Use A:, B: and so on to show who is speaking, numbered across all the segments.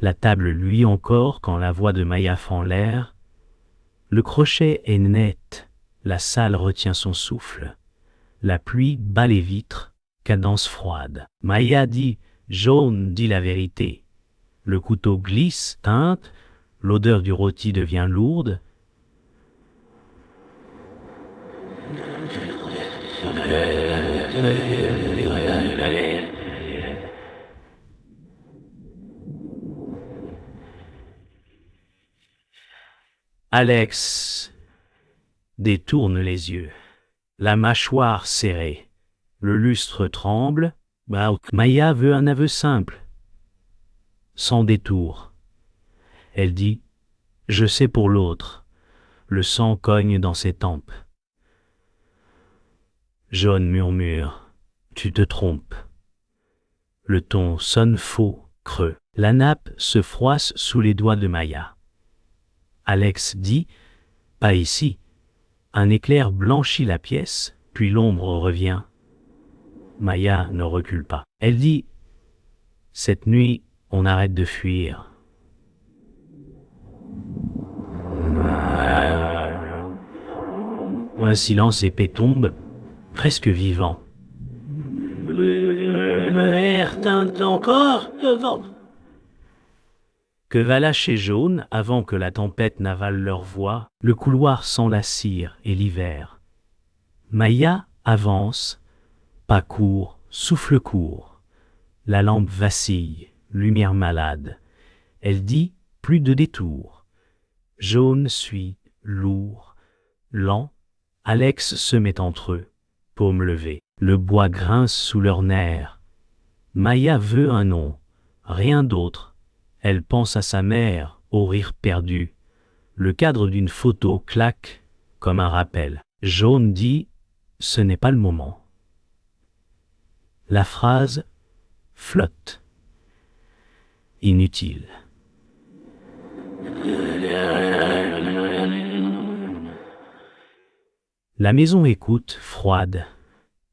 A: La table luit encore quand la voix de Maya fend l'air. Le crochet est net, la salle retient son souffle. La pluie bat les vitres, cadence froide. Maya dit « Jaune dit la vérité ». Le couteau glisse, teinte, l'odeur du rôti devient lourde. Alex détourne les yeux, la mâchoire serrée. Le lustre tremble. Maya veut un aveu simple, sans détour. Elle dit « Je sais pour l'autre ». Le sang cogne dans ses tempes. Jaune murmure « Tu te trompes ». Le ton sonne faux, creux. La nappe se froisse sous les doigts de Maya. Alex dit « Pas ici ». Un éclair blanchit la pièce, puis l'ombre revient. Maya ne recule pas. Elle dit « Cette nuit, on arrête de fuir ». Un silence épais tombe, presque vivant. Encore que va lâcher Jaune avant que la tempête n'avale leur voix, le couloir sent la cire et l'hiver. Maya avance, pas court, souffle court. La lampe vacille, lumière malade. Elle dit plus de détour. Jaune suit, lourd, lent. Alex se met entre eux, paume levée. Le bois grince sous leurs nerfs. Maya veut un nom, rien d'autre. Elle pense à sa mère, au rire perdu. Le cadre d'une photo claque comme un rappel. Jaune dit « Ce n'est pas le moment ». La phrase flotte. Inutile. La maison écoute, froide.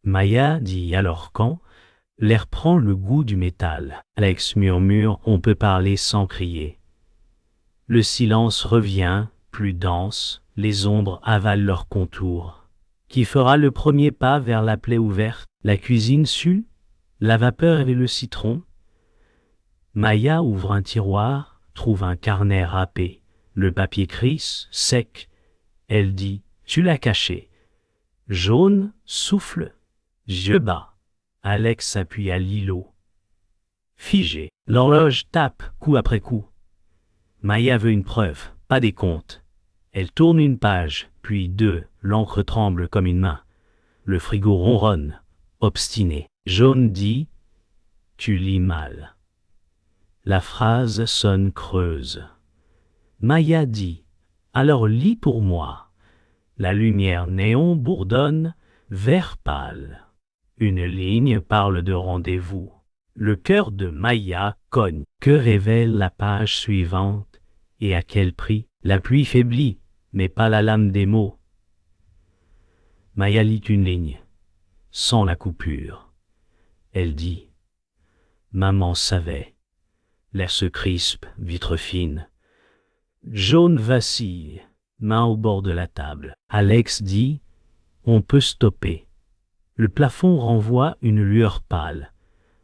A: Maya dit alors quand l'air prend le goût du métal. Alex murmure « On peut parler sans crier ». Le silence revient, plus dense, les ombres avalent leurs contours. Qui fera le premier pas vers la plaie ouverte? La cuisine sue? La vapeur et le citron? Maya ouvre un tiroir, trouve un carnet râpé. Le papier crisse, sec. Elle dit « Tu l'as caché ». Jaune souffle. Yeux bas. Alex s'appuie à l'îlot. Figé. L'horloge tape, coup après coup. Maya veut une preuve, pas des comptes. Elle tourne une page, puis deux, l'encre tremble comme une main. Le frigo ronronne, obstiné. Jaune dit « Tu lis mal ». La phrase sonne creuse. Maya dit « Alors lis pour moi ». La lumière néon bourdonne, vert pâle. Une ligne parle de rendez-vous. Le cœur de Maya cogne. Que révèle la page suivante? Et à quel prix? La pluie faiblit, mais pas la lame des mots. Maya lit une ligne, sans la coupure. Elle dit « Maman savait ». L'air se crispe, vitre fine. Jaune vacille, main au bord de la table. Alex dit « On peut stopper ». Le plafond renvoie une lueur pâle.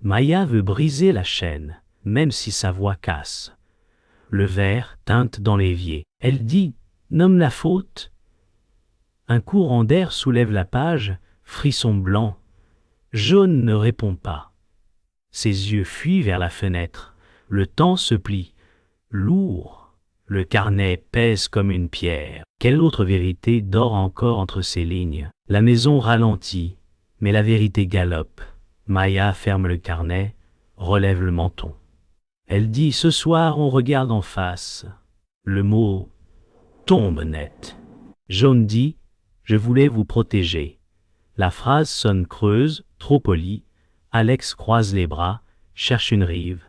A: Maya veut briser la chaîne, même si sa voix casse. Le verre teinte dans l'évier. Elle dit « Nomme la faute ». Un courant d'air soulève la page, frisson blanc. Jaune ne répond pas. Ses yeux fuient vers la fenêtre. Le temps se plie. Lourd. Le carnet pèse comme une pierre. Quelle autre vérité dort encore entre ces lignes? La maison ralentit, mais la vérité galope. Maya ferme le carnet, relève le menton. Elle dit « Ce soir, on regarde en face ». Le mot tombe net. Jaune dit « Je voulais vous protéger ». La phrase sonne creuse, trop polie. Alex croise les bras, cherche une rive.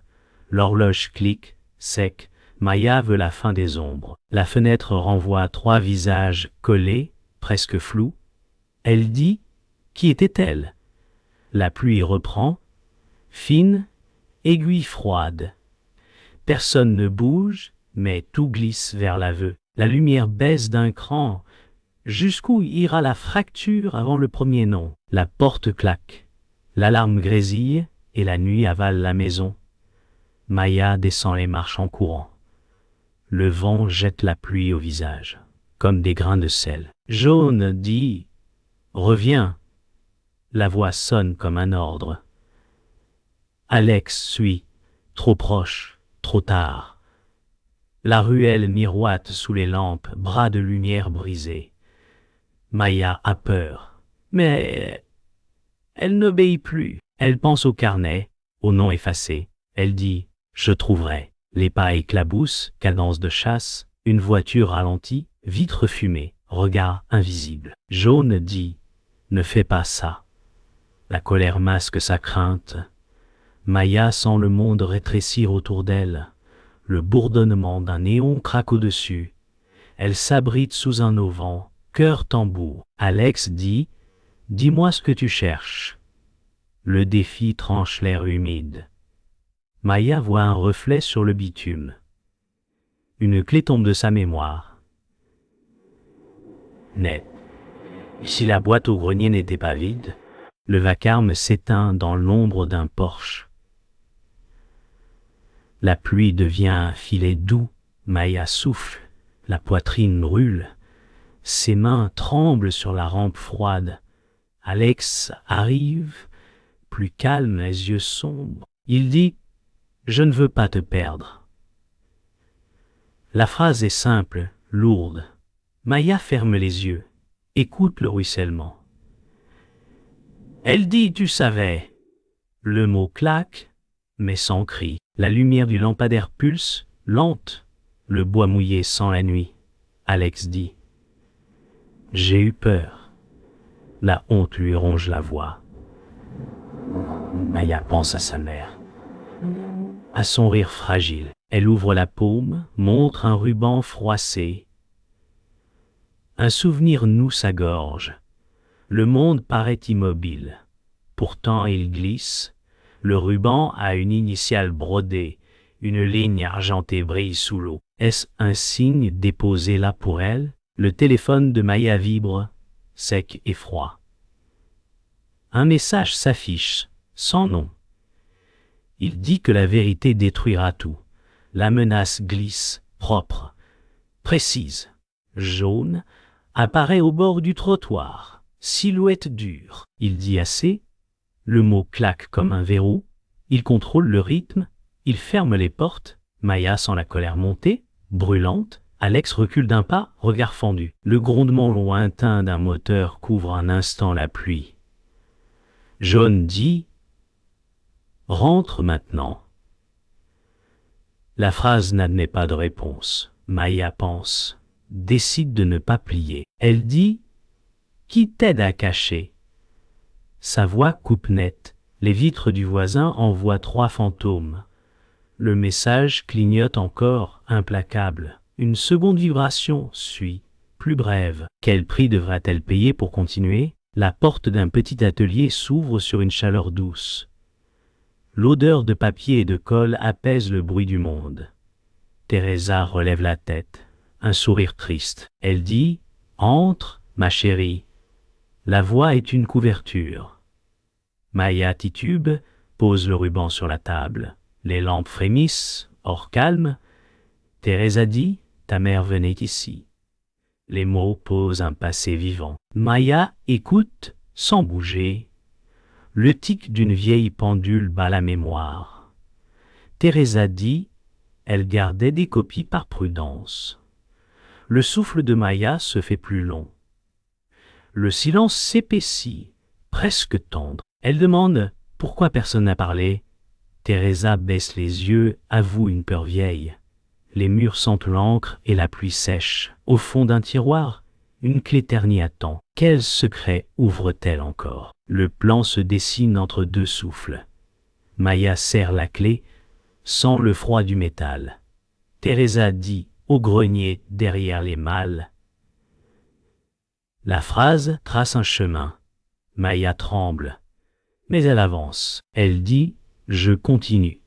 A: L'horloge clique, sec. Maya veut la fin des ombres. La fenêtre renvoie 3 visages collés, presque flous. Elle dit « Qui était-elle » La pluie reprend, fine, aiguille froide. Personne ne bouge, mais tout glisse vers l'aveu. La lumière baisse d'un cran. Jusqu'où ira la fracture avant le premier nom? La porte claque. L'alarme grésille, et la nuit avale la maison. Maya descend les marches en courant. Le vent jette la pluie au visage, comme des grains de sel. Jaune dit « Reviens ». La voix sonne comme un ordre. Alex suit, trop proche, trop tard. La ruelle miroite sous les lampes, bras de lumière brisés. Maya a peur, mais elle n'obéit plus. Elle pense au carnet, au nom effacé. Elle dit « Je trouverai ». Les pas éclaboussent, cadence de chasse, une voiture ralentie, vitre fumée, regard invisible. Jaune dit « Ne fais pas ça ». La colère masque sa crainte. Maya sent le monde rétrécir autour d'elle. Le bourdonnement d'un néon craque au-dessus. Elle s'abrite sous un auvent, cœur tambour. Alex dit « Dis-moi ce que tu cherches ». Le défi tranche l'air humide. Maya voit un reflet sur le bitume. Une clé tombe de sa mémoire. Net. Si la boîte au grenier n'était pas vide, le vacarme s'éteint dans l'ombre d'un porche. La pluie devient un filet doux. Maya souffle, la poitrine brûle. Ses mains tremblent sur la rampe froide. Alex arrive, plus calme, les yeux sombres. Il dit « Je ne veux pas te perdre ». La phrase est simple, lourde. Maya ferme les yeux, écoute le ruissellement. Elle dit « Tu savais ». Le mot claque, mais sans cri. La lumière du lampadaire pulse, lente. Le bois mouillé sent la nuit. Alex dit « J'ai eu peur ». La honte lui ronge la voix. Maya pense à sa mère, à son rire fragile. Elle ouvre la paume, montre un ruban froissé. Un souvenir noue sa gorge. Le monde paraît immobile. Pourtant il glisse. Le ruban a une initiale brodée. Une ligne argentée brille sous l'eau. Est-ce un signe déposé là pour elle? Le téléphone de Maya vibre, sec et froid. Un message s'affiche, sans nom. Il dit que la vérité détruira tout. La menace glisse, propre, précise. Jaune apparaît au bord du trottoir, silhouette dure. Il dit assez. Le mot claque comme un verrou. Il contrôle le rythme. Il ferme les portes. Maya sent la colère monter, brûlante. Alex recule d'un pas, regard fendu. Le grondement lointain d'un moteur couvre un instant la pluie. Jaune dit « Rentre maintenant ». La phrase n'admet pas de réponse. Maya pense, décide de ne pas plier. Elle dit « Qui t'aide à cacher ?» Sa voix coupe net. Les vitres du voisin envoient 3 fantômes. Le message clignote encore, implacable. Une seconde vibration suit, plus brève. Quel prix devra-t-elle payer pour continuer? La porte d'un petit atelier s'ouvre sur une chaleur douce. L'odeur de papier et de colle apaise le bruit du monde. Teresa relève la tête, un sourire triste. Elle dit « Entre, ma chérie ». La voix est une couverture. Maya titube, pose le ruban sur la table. Les lampes frémissent, hors calme. Teresa dit « Ta mère venait ici ». Les mots posent un passé vivant. Maya écoute, sans bouger. Le tic d'une vieille pendule bat la mémoire. Teresa dit « Elle gardait des copies par prudence ». Le souffle de Maya se fait plus long. Le silence s'épaissit, presque tendre. Elle demande « Pourquoi personne n'a parlé ?» Teresa baisse les yeux, avoue une peur vieille. Les murs sentent l'encre et la pluie sèche. Au fond d'un tiroir, une clé ternie attend. Quel secret ouvre-t-elle encore? Le plan se dessine entre 2 souffles. Maya serre la clé, sent le froid du métal. Teresa dit au grenier derrière les malles. La phrase trace un chemin. Maya tremble, mais elle avance. Elle dit « Je continue ».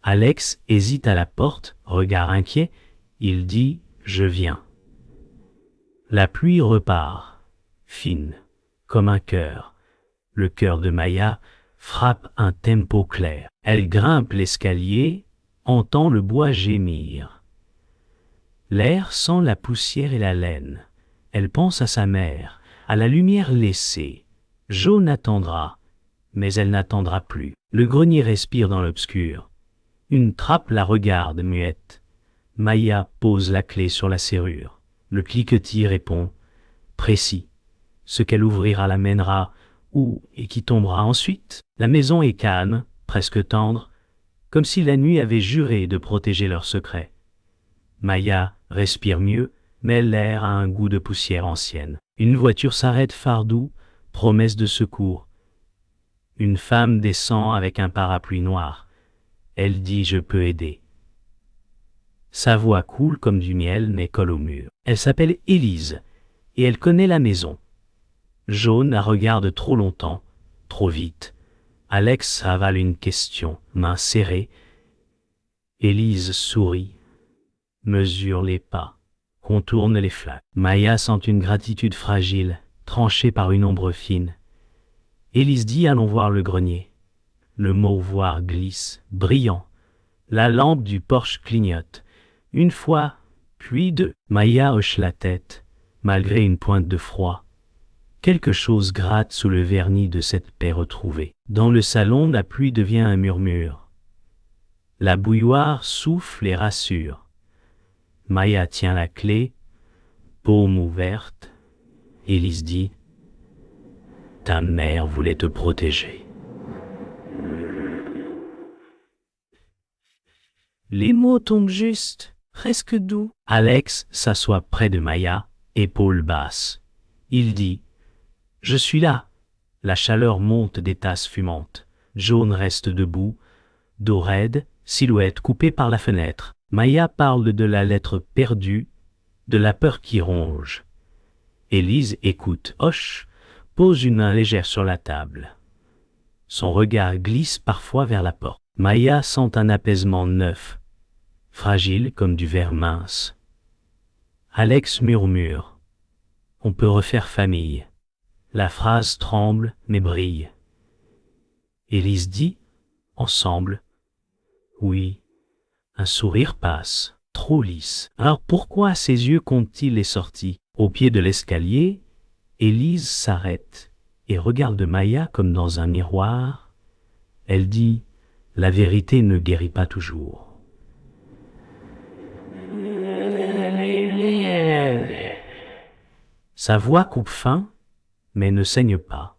A: Alex hésite à la porte, regard inquiet. Il dit « Je viens ». La pluie repart, fine, comme un cœur. Le cœur de Maya frappe un tempo clair. Elle grimpe l'escalier, entend le bois gémir. L'air sent la poussière et la laine. Elle pense à sa mère, à la lumière laissée. Jaune attendra, mais elle n'attendra plus. Le grenier respire dans l'obscur. Une trappe la regarde muette. Maya pose la clé sur la serrure. Le cliquetis répond, précis. Ce qu'elle ouvrira la mènera où et qui tombera ensuite. La maison est calme, presque tendre, comme si la nuit avait juré de protéger leur secret. Maya respire mieux, mais l'air a un goût de poussière ancienne. Une voiture s'arrête fardou, promesse de secours. Une femme descend avec un parapluie noir. Elle dit « Je peux aider ». Sa voix coule comme du miel mais colle au mur. Elle s'appelle Élise et elle connaît la maison. Jaune la regarde trop longtemps, trop vite. Alex avale une question, main serrée. Élise sourit, mesure les pas, contourne les flaques. Maya sent une gratitude fragile, tranchée par une ombre fine. Élise dit « Allons voir le grenier ». Le mot « voir » glisse, brillant. La lampe du porche clignote. Une fois, puis deux. Maya hoche la tête, malgré une pointe de froid. Quelque chose gratte sous le vernis de cette paix retrouvée. Dans le salon, la pluie devient un murmure. La bouilloire souffle et rassure. Maya tient la clé, paume ouverte. Élise dit « Ta mère voulait te protéger. » Les mots tombent juste, presque doux. Alex s'assoit près de Maya, épaules basses. Il dit « Je suis là ». La chaleur monte des tasses fumantes. Jaune reste debout, dos raide, silhouette coupée par la fenêtre. Maya parle de la lettre perdue, de la peur qui ronge. Élise écoute, hoche, pose une main légère sur la table. Son regard glisse parfois vers la porte. Maya sent un apaisement neuf, fragile comme du verre mince. Alex murmure « On peut refaire famille ». La phrase tremble mais brille. Élise dit « Ensemble ». Oui, un sourire passe, trop lisse. Alors pourquoi ses yeux comptent-ils les sorties? Au pied de l'escalier, Élise s'arrête et regarde Maya comme dans un miroir. Elle dit « La vérité ne guérit pas toujours ». Sa voix coupe fin, mais ne saigne pas.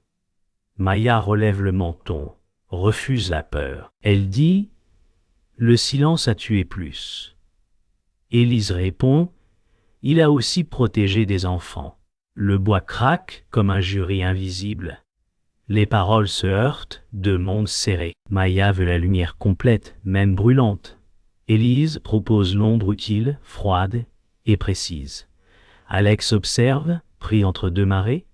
A: Maya relève le menton, refuse la peur. Elle dit « Le silence a tué plus ». Élise répond « Il a aussi protégé des enfants ». Le bois craque comme un jury invisible. Les paroles se heurtent, deux mondes serrés. Maya veut la lumière complète, même brûlante. Élise propose l'ombre utile, froide et précise. Alex observe, pris entre deux marées.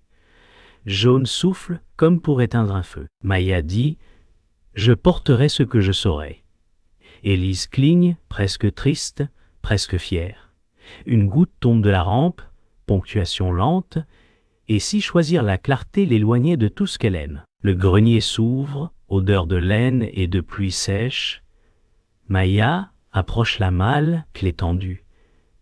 A: Jaune souffle comme pour éteindre un feu. Maya dit « Je porterai ce que je saurai ». Élise cligne, presque triste, presque fière. Une goutte tombe de la rampe, ponctuation lente, et si choisir la clarté l'éloigner de tout ce qu'elle aime. Le grenier s'ouvre, odeur de laine et de pluie sèche. Maya approche la malle, clé tendue.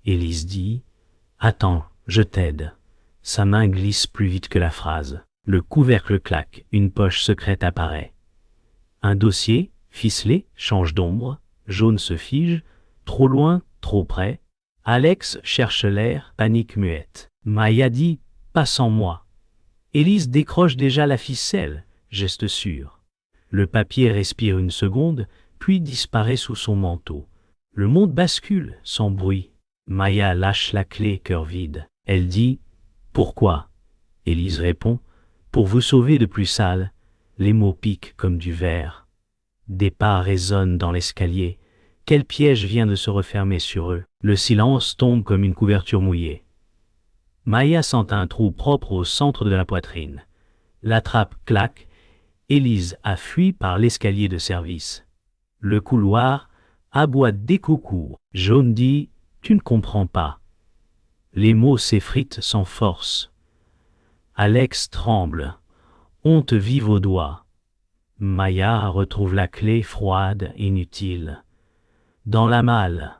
A: Élise dit « Attends, je t'aide ». Sa main glisse plus vite que la phrase. Le couvercle claque, une poche secrète apparaît. Un dossier, ficelé, change d'ombre. Jaune se fige, trop loin, trop près. Alex cherche l'air, panique muette. Maya dit « Pas sans moi ». Élise décroche déjà la ficelle, geste sûr. Le papier respire une seconde, puis disparaît sous son manteau. Le monde bascule, sans bruit. Maya lâche la clé, cœur vide. Elle dit « Pourquoi ?» Élise répond « Pour vous sauver de plus sale ». Les mots piquent comme du verre. Des pas résonnent dans l'escalier. Quel piège vient de se refermer sur eux? Le silence tombe comme une couverture mouillée. Maya sent un trou propre au centre de la poitrine. La trappe claque. Élise a fui par l'escalier de service. Le couloir aboie des coucous. Jaune dit, tu ne comprends pas. Les mots s'effritent sans force. Alex tremble, honte vive aux doigts. Maya retrouve la clé froide, inutile. Dans la malle,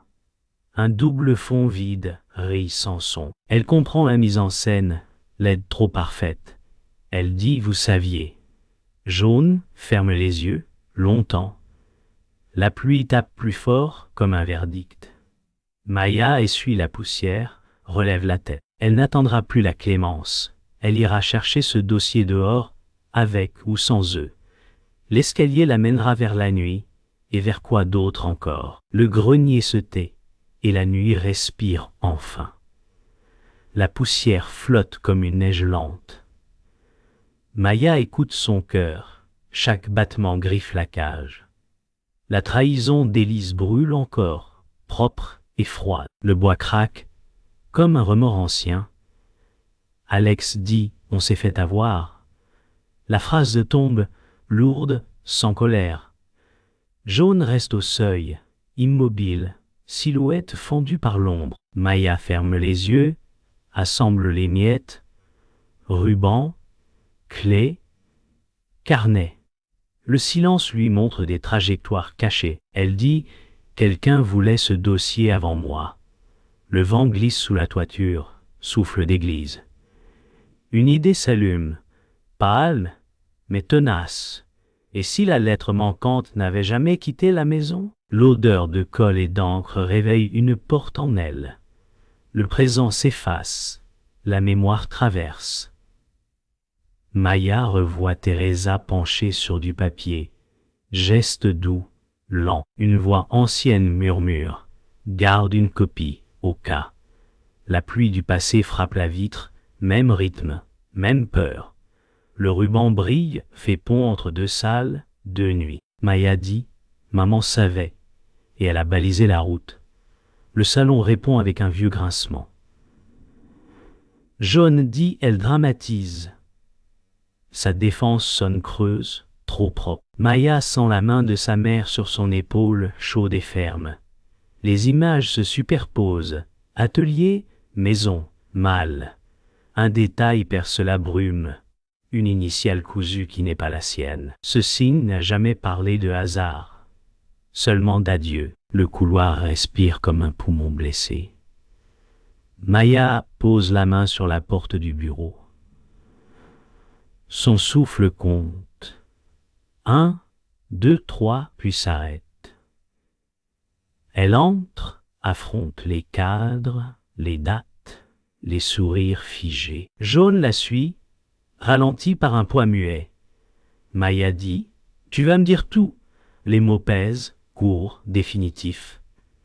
A: un double fond vide rit sans son. Elle comprend la mise en scène, l'aide trop parfaite. Elle dit, vous saviez. Jaune ferme les yeux, longtemps. La pluie tape plus fort, comme un verdict. Maya essuie la poussière, relève la tête. Elle n'attendra plus la clémence. Elle ira chercher ce dossier dehors, avec ou sans eux. L'escalier la mènera vers la nuit, et vers quoi d'autre encore. Le grenier se tait, et la nuit respire enfin. La poussière flotte comme une neige lente. Maya écoute son cœur, chaque battement griffe la cage. La trahison d'Élise brûle encore, propre et froide. Le bois craque, comme un remords ancien. Alex dit, on s'est fait avoir. La phrase tombe, lourde, sans colère. Jaune reste au seuil, immobile, silhouette fendue par l'ombre. Maya ferme les yeux, assemble les miettes, ruban, clé, carnet. Le silence lui montre des trajectoires cachées. Elle dit, quelqu'un voulait ce dossier avant moi. Le vent glisse sous la toiture, souffle d'église. Une idée s'allume, pâle, mais tenace. Et si la lettre manquante n'avait jamais quitté la maison? L'odeur de colle et d'encre réveille une porte en elle. Le présent s'efface, la mémoire traverse. Maya revoit Teresa penchée sur du papier. Geste doux, lent. Une voix ancienne murmure. Garde une copie, au cas. La pluie du passé frappe la vitre, même rythme, même peur. Le ruban brille, fait pont entre deux salles, deux nuits. Maya dit, maman savait, et elle a balisé la route. Le salon répond avec un vieux grincement. Jaune dit, elle dramatise. Sa défense sonne creuse, trop propre. Maya sent la main de sa mère sur son épaule, chaude et ferme. Les images se superposent. Atelier, maison, malle. Un détail perce la brume. Une initiale cousue qui n'est pas la sienne. Ce signe n'a jamais parlé de hasard. Seulement d'adieu. Le couloir respire comme un poumon blessé. Maya pose la main sur la porte du bureau. Son souffle compte. 1, 2, 3, puis s'arrête. Elle entre, affronte les cadres, les dates, les sourires figés. Jaune la suit, ralenti par un poids muet. Maya dit, tu vas me dire tout. Les mots pèsent, courts, définitifs.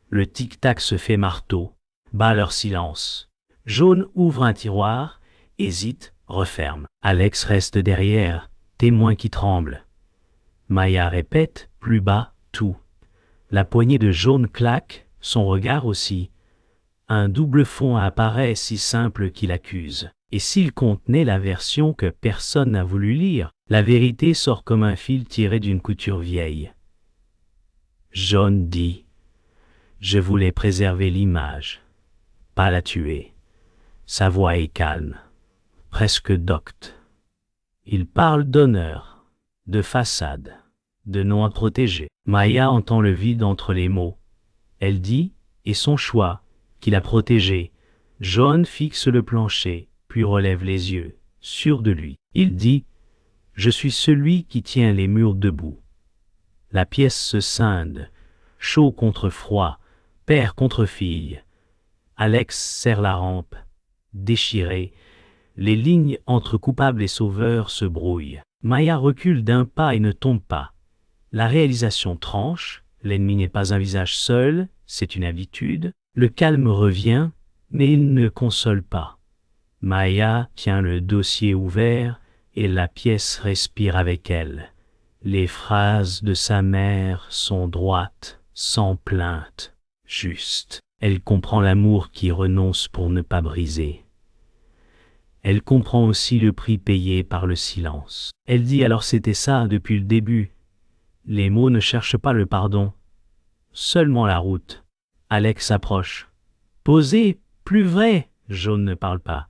A: Le tic-tac se fait marteau, bat leur silence. Jaune ouvre un tiroir, hésite, referme. Alex reste derrière, témoin qui tremble. Maya répète, plus bas, tout. La poignée de Jaune claque, son regard aussi. Un double fond apparaît si simple qu'il accuse. Et s'il contenait la version que personne n'a voulu lire, la vérité sort comme un fil tiré d'une couture vieille. Jaune dit, je voulais préserver l'image, pas la tuer. Sa voix est calme, presque docte. Il parle d'honneur, de façade, de nom à protéger. Maya entend le vide entre les mots. Elle dit, et son choix, qu'il a protégé. Jaune fixe le plancher, puis relève les yeux, sûr de lui. Il dit, je suis celui qui tient les murs debout. La pièce se scinde, chaud contre froid, père contre fille. Alex serre la rampe, déchiré. Les lignes entre coupable et sauveur se brouillent. Maya recule d'un pas et ne tombe pas. La réalisation tranche, l'ennemi n'est pas un visage seul, c'est une habitude. Le calme revient, mais il ne console pas. Maya tient le dossier ouvert et la pièce respire avec elle. Les phrases de sa mère sont droites, sans plainte, justes. Elle comprend l'amour qui renonce pour ne pas briser. Elle comprend aussi le prix payé par le silence. Elle dit alors c'était ça depuis le début. Les mots ne cherchent pas le pardon. seulement la route. Alex s'approche. Posez, plus vrai, Jaune ne parle pas.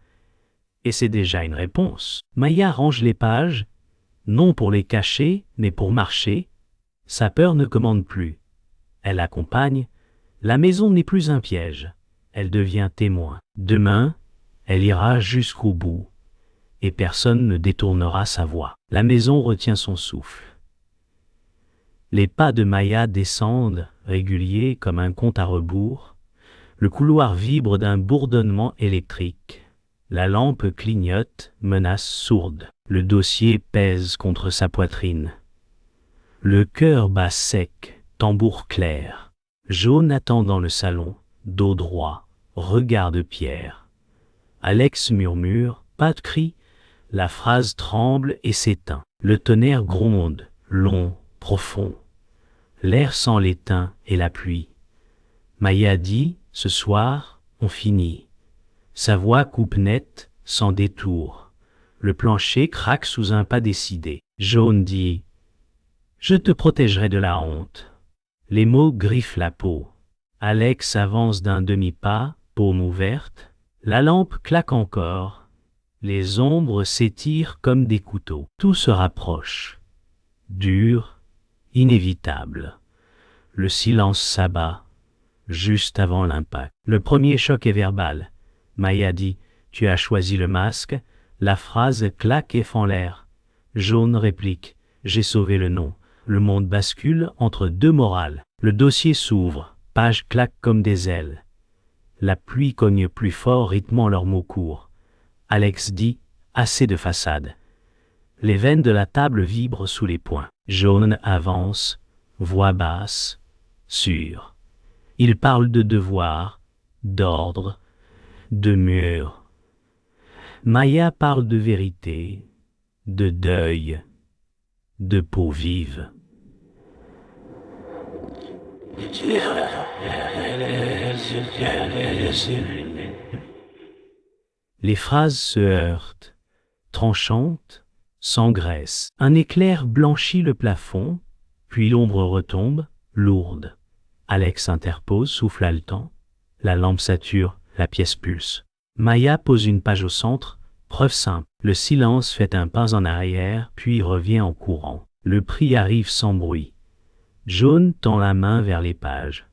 A: Et c'est déjà une réponse. Maya range les pages, non pour les cacher, mais pour marcher. Sa peur ne commande plus. Elle accompagne. La maison n'est plus un piège. Elle devient témoin. Demain, elle ira jusqu'au bout. Et personne ne détournera sa voix. La maison retient son souffle. Les pas de Maya descendent, réguliers comme un compte à rebours. Le couloir vibre d'un bourdonnement électrique. La lampe clignote, menace sourde. Le dossier pèse contre sa poitrine. Le cœur bat sec, tambour clair. Jaune attend dans le salon, dos droit, regard de pierre. Alex murmure, pas de cri. La phrase tremble et s'éteint. Le tonnerre gronde, long, profond. L'air sent l'étain et la pluie. Maya dit, ce soir, on finit. Sa voix coupe net, sans détour. Le plancher craque sous un pas décidé. Jaune dit, je te protégerai de la honte. Les mots griffent la peau. Alex avance d'un demi-pas, paume ouverte. La lampe claque encore. Les ombres s'étirent comme des couteaux. Tout se rapproche. Dur, inévitable. Le silence s'abat, juste avant l'impact. Le premier choc est verbal. Maya dit, tu as choisi le masque. La phrase claque et fend l'air. Jaune réplique, j'ai sauvé le nom. Le monde bascule entre deux morales. Le dossier s'ouvre, pages claquent comme des ailes. La pluie cogne plus fort, rythmant leurs mots courts. Alex dit, assez de façade. Les veines de la table vibrent sous les poings. Jaune avance, voix basse, sûre. Il parle de devoir, d'ordre, de mur. Maya parle de vérité, de deuil, de peau vive. Les phrases se heurtent, tranchantes, s'engraissent. Un éclair blanchit le plafond, puis l'ombre retombe, lourde. Alex interpose, souffle haletant. La lampe sature, la pièce pulse. Maya pose une page au centre, preuve simple. Le silence fait un pas en arrière, puis revient en courant. Le prix arrive sans bruit. Jaune tend la main vers les pages.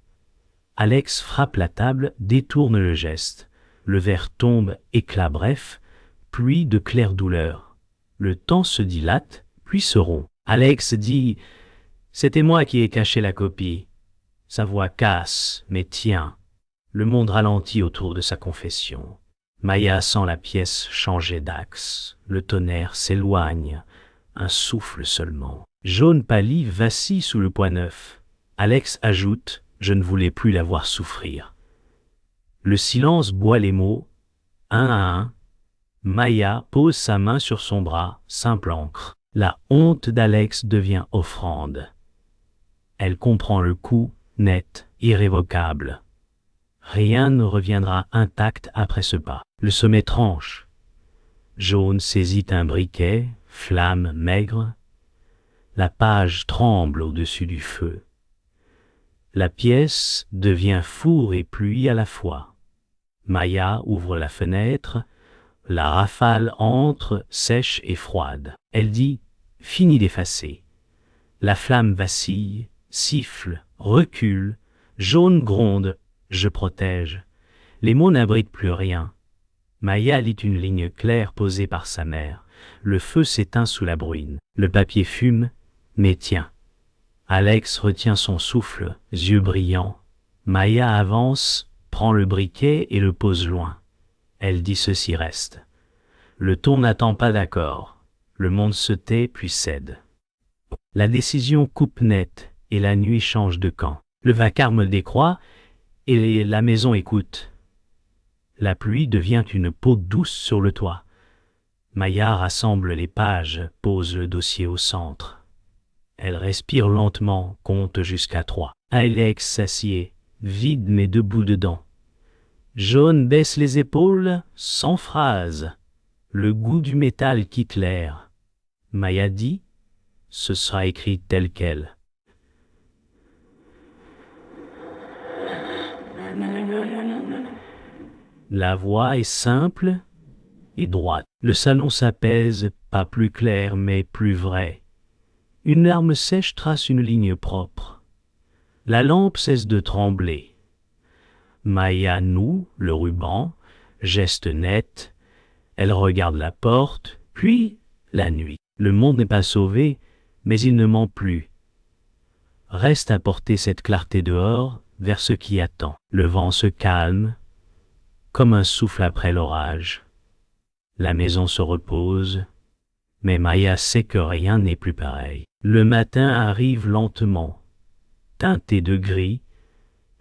A: Alex frappe la table, détourne le geste. Le verre tombe, éclat bref, pluie de claire douleur. Le temps se dilate, puis se rompt. Alex dit « C'était moi qui ai caché la copie ». Sa voix casse, mais tient. Le monde ralentit autour de sa confession. Maya sent la pièce changer d'axe. Le tonnerre s'éloigne, un souffle seulement. Jaune pâlit vacille sous le poids neuf. Alex ajoute « Je ne voulais plus la voir souffrir ». Le silence boit les mots, un à un. Maya pose sa main sur son bras, simple encre. La honte d'Alex devient offrande. Elle comprend le coup, net, irrévocable. Rien ne reviendra intact après ce pas. Le sommet tranche. Jaune saisit un briquet, flamme maigre. La page tremble au-dessus du feu. La pièce devient four et pluie à la fois. Maya ouvre la fenêtre. La rafale entre, sèche et froide. Elle dit « Fini d'effacer ». La flamme vacille, siffle, recule. Jaune gronde « Je protège ». Les mots n'abritent plus rien. Maya lit une ligne claire posée par sa mère. Le feu s'éteint sous la bruine. Le papier fume, mais tient. Alex retient son souffle, yeux brillants. Maya avance, prend le briquet et le pose loin. Elle dit ceci reste. Le ton n'attend pas d'accord. Le monde se tait puis cède. La décision coupe net et la nuit change de camp. Le vacarme décroît et la maison écoute. La pluie devient une peau douce sur le toit. Maya rassemble les pages, pose le dossier au centre. Elle respire lentement, compte jusqu'à 3. Alex s'assied, vide mais debout dedans. Jaune baisse les épaules, sans phrase. Le goût du métal quitte l'air. Maya dit, ce sera écrit tel quel. La voix est simple et droite. Le salon s'apaise, pas plus clair mais plus vrai. Une larme sèche trace une ligne propre. La lampe cesse de trembler. Maya noue le ruban, geste net. Elle regarde la porte, puis la nuit. Le monde n'est pas sauvé, mais il ne ment plus. Reste à porter cette clarté dehors, vers ce qui attend. Le vent se calme, comme un souffle après l'orage. La maison se repose, mais Maya sait que rien n'est plus pareil. Le matin arrive lentement, teinté de gris.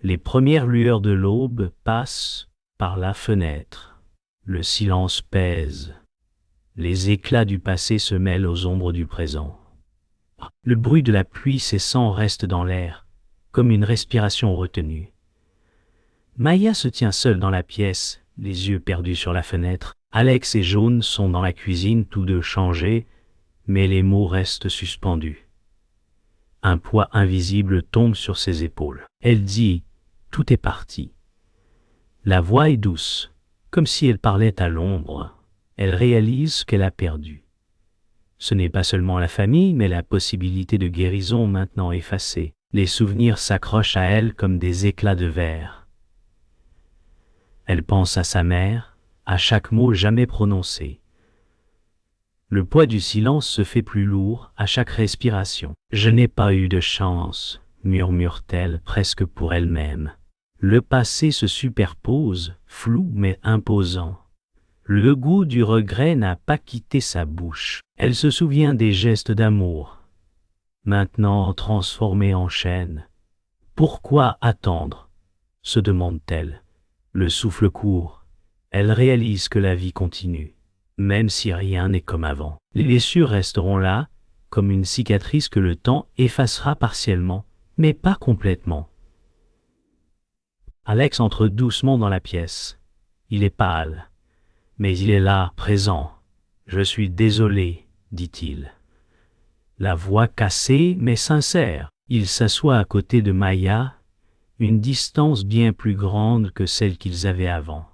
A: Les premières lueurs de l'aube passent par la fenêtre. Le silence pèse. Les éclats du passé se mêlent aux ombres du présent. Le bruit de la pluie cessant reste dans l'air, comme une respiration retenue. Maya se tient seule dans la pièce, les yeux perdus sur la fenêtre. Alex et Jaune sont dans la cuisine, tous deux changés, mais les mots restent suspendus. Un poids invisible tombe sur ses épaules. Elle dit « Tout est parti ». La voix est douce, comme si elle parlait à l'ombre. Elle réalise ce qu'elle a perdu. Ce n'est pas seulement la famille, mais la possibilité de guérison maintenant effacée. Les souvenirs s'accrochent à elle comme des éclats de verre. Elle pense à sa mère, à chaque mot jamais prononcé. Le poids du silence se fait plus lourd à chaque respiration. « Je n'ai pas eu de chance », murmure-t-elle presque pour elle-même. Le passé se superpose, flou mais imposant. Le goût du regret n'a pas quitté sa bouche. Elle se souvient des gestes d'amour, maintenant transformés en chaînes. Pourquoi attendre, se demande-t-elle. Le souffle court. Elle réalise que la vie continue, même si rien n'est comme avant. Les blessures resteront là, comme une cicatrice que le temps effacera partiellement, mais pas complètement. Alex entre doucement dans la pièce. Il est pâle, mais il est là, présent. « Je suis désolé », dit-il. La voix cassée mais sincère. Il s'assoit à côté de Maya, une distance bien plus grande que celle qu'ils avaient avant.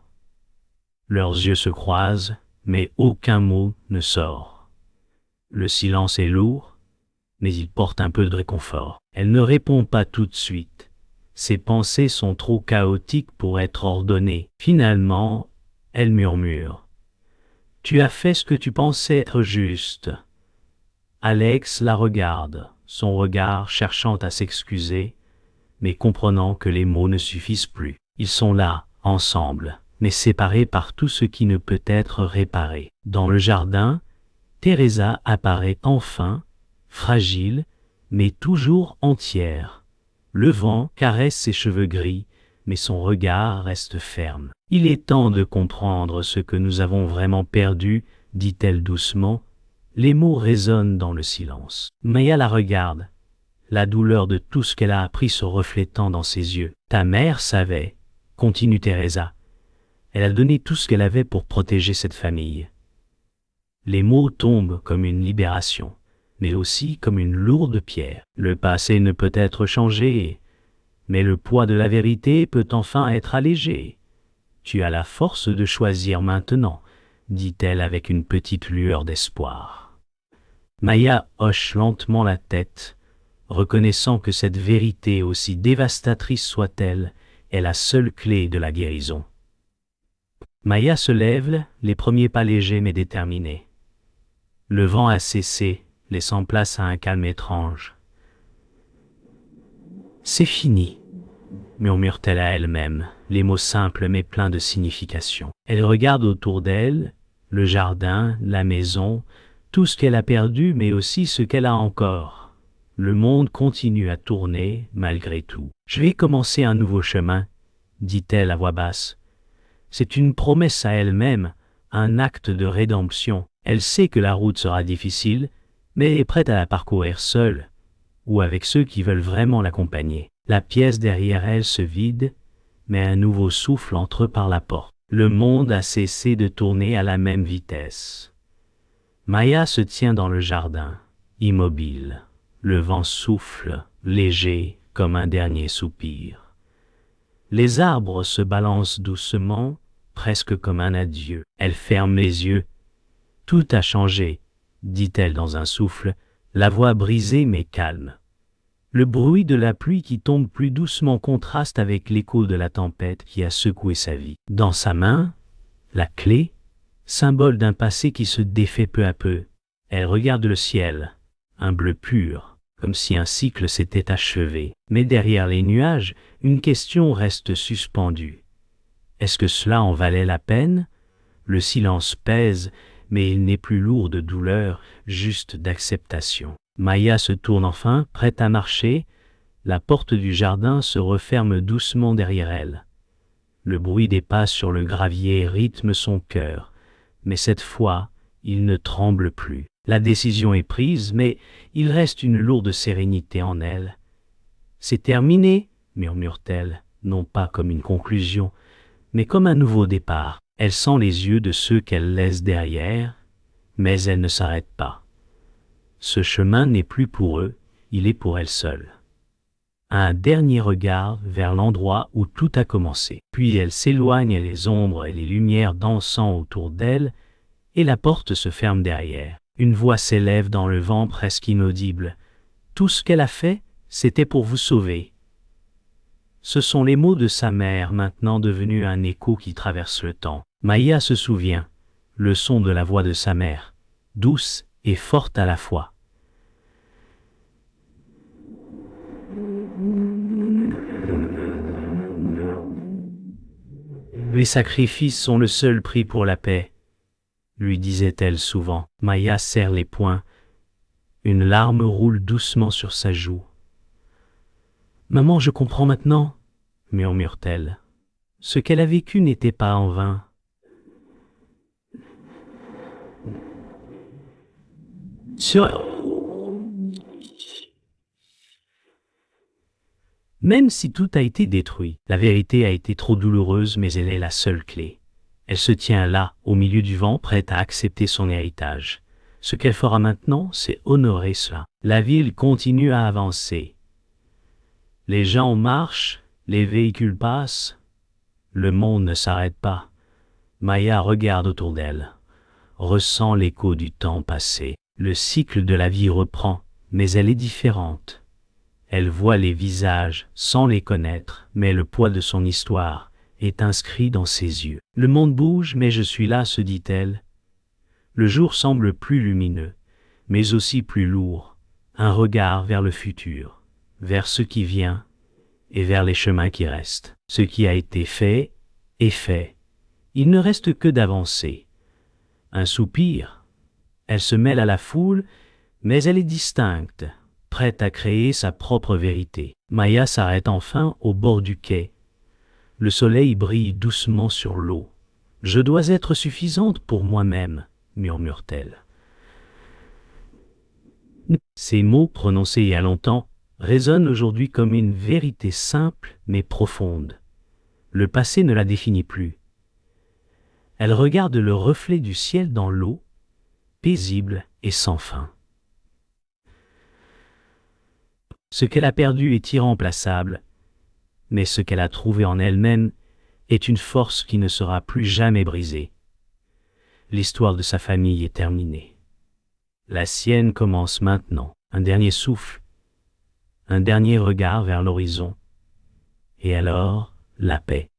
A: Leurs yeux se croisent, mais aucun mot ne sort. Le silence est lourd, mais il porte un peu de réconfort. Elle ne répond pas tout de suite. Ses pensées sont trop chaotiques pour être ordonnées. Finalement, elle murmure. « Tu as fait ce que tu pensais être juste. » Alex la regarde, son regard cherchant à s'excuser, mais comprenant que les mots ne suffisent plus. Ils sont là, ensemble, mais séparés par tout ce qui ne peut être réparé. Dans le jardin, Teresa apparaît enfin, fragile, mais toujours entière. Le vent caresse ses cheveux gris, mais son regard reste ferme. « Il est temps de comprendre ce que nous avons vraiment perdu, » dit-elle doucement. Les mots résonnent dans le silence. Maya la regarde, la douleur de tout ce qu'elle a appris se reflétant dans ses yeux. « Ta mère savait, » continue Teresa. Elle a donné tout ce qu'elle avait pour protéger cette famille. Les mots tombent comme une libération, mais aussi comme une lourde pierre. Le passé ne peut être changé, mais le poids de la vérité peut enfin être allégé. Tu as la force de choisir maintenant, dit-elle avec une petite lueur d'espoir. Maya hoche lentement la tête, reconnaissant que cette vérité, aussi dévastatrice soit-elle, est la seule clé de la guérison. Maya se lève, les premiers pas légers mais déterminés. Le vent a cessé, laissant place à un calme étrange. « C'est fini », murmure-t-elle à elle-même, les mots simples mais pleins de signification. Elle regarde autour d'elle, le jardin, la maison, tout ce qu'elle a perdu mais aussi ce qu'elle a encore. Le monde continue à tourner malgré tout. « Je vais commencer un nouveau chemin », dit-elle à voix basse. C'est une promesse à elle-même, un acte de rédemption. Elle sait que la route sera difficile, mais est prête à la parcourir seule, ou avec ceux qui veulent vraiment l'accompagner. La pièce derrière elle se vide, mais un nouveau souffle entre par la porte. Le monde a cessé de tourner à la même vitesse. Maya se tient dans le jardin, immobile. Le vent souffle, léger comme un dernier soupir. Les arbres se balancent doucement, presque comme un adieu. Elle ferme les yeux. Tout a changé, dit-elle dans un souffle, la voix brisée mais calme. Le bruit de la pluie qui tombe plus doucement contraste avec l'écho de la tempête qui a secoué sa vie. Dans sa main, la clé, symbole d'un passé qui se défait peu à peu. Elle regarde le ciel, un bleu pur, comme si un cycle s'était achevé. Mais derrière les nuages, une question reste suspendue. Est-ce que cela en valait la peine? Le silence pèse, mais il n'est plus lourd de douleur, juste d'acceptation. Maya se tourne enfin, prête à marcher. La porte du jardin se referme doucement derrière elle. Le bruit des pas sur le gravier rythme son cœur, mais cette fois, il ne tremble plus. La décision est prise, mais il reste une lourde sérénité en elle. C'est terminé, murmure-t-elle, non pas comme une conclusion, mais comme un nouveau départ. Elle sent les yeux de ceux qu'elle laisse derrière, mais elle ne s'arrête pas. Ce chemin n'est plus pour eux, il est pour elle seule. Un dernier regard vers l'endroit où tout a commencé. Puis elle s'éloigne, les ombres et les lumières dansant autour d'elle, et la porte se ferme derrière. Une voix s'élève dans le vent presque inaudible. Tout ce qu'elle a fait, c'était pour vous sauver. Ce sont les mots de sa mère, maintenant devenus un écho qui traverse le temps. Maya se souvient, le son de la voix de sa mère, douce et forte à la fois. Les sacrifices sont le seul prix pour la paix, lui disait-elle souvent. Maya serre les poings. Une larme roule doucement sur sa joue. Maman, je comprends maintenant, murmure-t-elle. Ce qu'elle a vécu n'était pas en vain. Même si tout a été détruit, la vérité a été trop douloureuse, mais elle est la seule clé. Elle se tient là, au milieu du vent, prête à accepter son héritage. Ce qu'elle fera maintenant, c'est honorer cela. La ville continue à avancer. Les gens marchent, les véhicules passent. Le monde ne s'arrête pas. Maya regarde autour d'elle, ressent l'écho du temps passé. Le cycle de la vie reprend, mais elle est différente. Elle voit les visages sans les connaître, mais le poids de son histoire est inscrit dans ses yeux. Le monde bouge, mais je suis là, se dit-elle. Le jour semble plus lumineux, mais aussi plus lourd. Un regard vers le futur, vers ce qui vient et vers les chemins qui restent. Ce qui a été fait est fait. Il ne reste que d'avancer. Un soupir. Elle se mêle à la foule, mais elle est distincte, prête à créer sa propre vérité. Maya s'arrête enfin au bord du quai. Le soleil brille doucement sur l'eau. « Je dois être suffisante pour moi-même », murmure-t-elle. Ces mots prononcés il y a longtemps résonnent aujourd'hui comme une vérité simple mais profonde. Le passé ne la définit plus. Elle regarde le reflet du ciel dans l'eau, paisible et sans fin. Ce qu'elle a perdu est irremplaçable, mais ce qu'elle a trouvé en elle-même est une force qui ne sera plus jamais brisée. L'histoire de sa famille est terminée. La sienne commence maintenant. Un dernier souffle, un dernier regard vers l'horizon, et alors la paix.